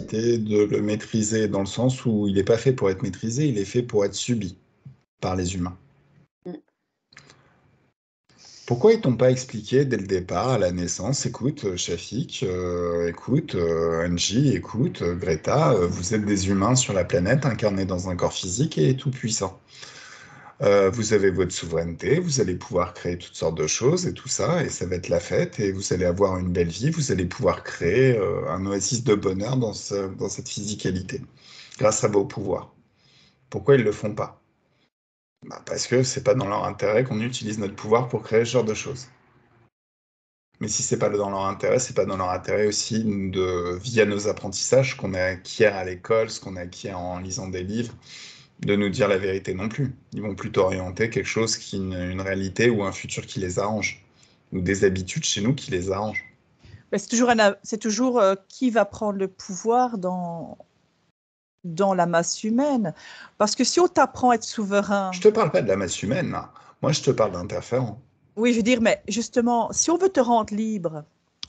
capacité de le maîtriser dans le sens où il n'est pas fait pour être maîtrisé, il est fait pour être subi par les humains. Pourquoi ils t'ont pas expliqué dès le départ, à la naissance, écoute, Shafik, écoute, Angie, écoute, Greta, vous êtes des humains sur la planète incarnés dans un corps physique et tout puissant. Vous avez votre souveraineté, vous allez pouvoir créer toutes sortes de choses et tout ça, et ça va être la fête, et vous allez avoir une belle vie, vous allez pouvoir créer un oasis de bonheur dans cette physicalité, grâce à vos pouvoirs. Pourquoi ils le font pas? Bah, parce que c'est pas dans leur intérêt qu'on utilise notre pouvoir pour créer ce genre de choses. Mais si c'est pas dans leur intérêt, c'est pas dans leur intérêt aussi via nos apprentissages qu'on acquiert à l'école, ce qu'on acquiert en lisant des livres, de nous dire la vérité non plus. Ils vont plutôt orienter quelque chose une réalité ou un futur qui les arrange, ou des habitudes chez nous qui les arrangent. Mais c'est toujours qui va prendre le pouvoir dans la masse humaine. Parce que si on t'apprend à être souverain... Je te parle pas de la masse humaine, là. Moi, je te parle d'interférents. Oui, je veux dire, mais justement, si on veut te rendre libre,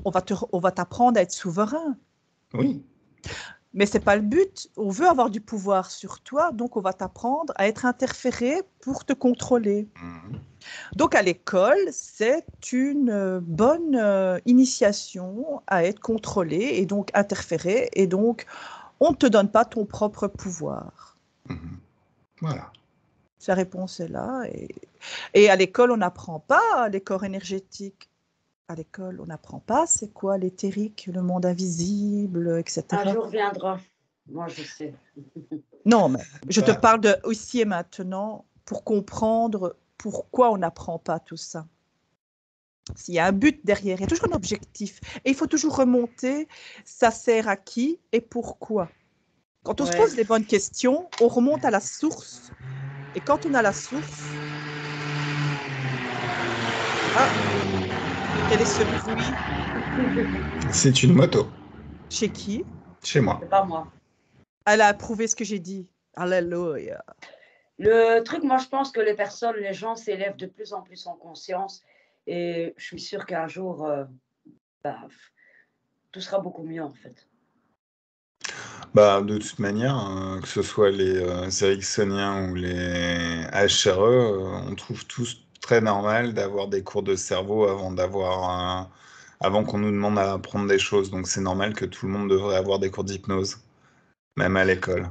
on va t'apprendre à être souverain. Oui. Mais ce n'est pas le but. On veut avoir du pouvoir sur toi, donc on va t'apprendre à être interféré pour te contrôler. Mmh. Donc à l'école, c'est une bonne initiation à être contrôlé et donc interféré. Et donc, on ne te donne pas ton propre pouvoir. Mmh. Voilà. Sa réponse est là. Et à l'école, on n'apprend pas les corps énergétiques. À l'école, on n'apprend pas c'est quoi l'éthérique, le monde invisible, etc. Un jour viendra. Moi, je sais. Non, mais je te parle de ici et maintenant pour comprendre pourquoi on n'apprend pas tout ça. S'il y a un but derrière, il y a toujours un objectif. Et il faut toujours remonter, ça sert à qui et pourquoi. Quand on se pose les bonnes questions, on remonte à la source. Et quand on a la source... Ah, quel est ce bruit? C'est une moto. Chez qui? Chez moi. C'est pas moi. Elle a approuvé ce que j'ai dit. Alléluia. Le truc, moi, je pense que les gens s'élèvent de plus en plus en conscience. Et je suis sûre qu'un jour, tout sera beaucoup mieux, en fait. Bah, de toute manière, que ce soit les Ericksoniens ou les HRE, on trouve tous très normal d'avoir des cours de cerveau avant qu'on nous demande à apprendre des choses. Donc c'est normal que tout le monde devrait avoir des cours d'hypnose, même à l'école.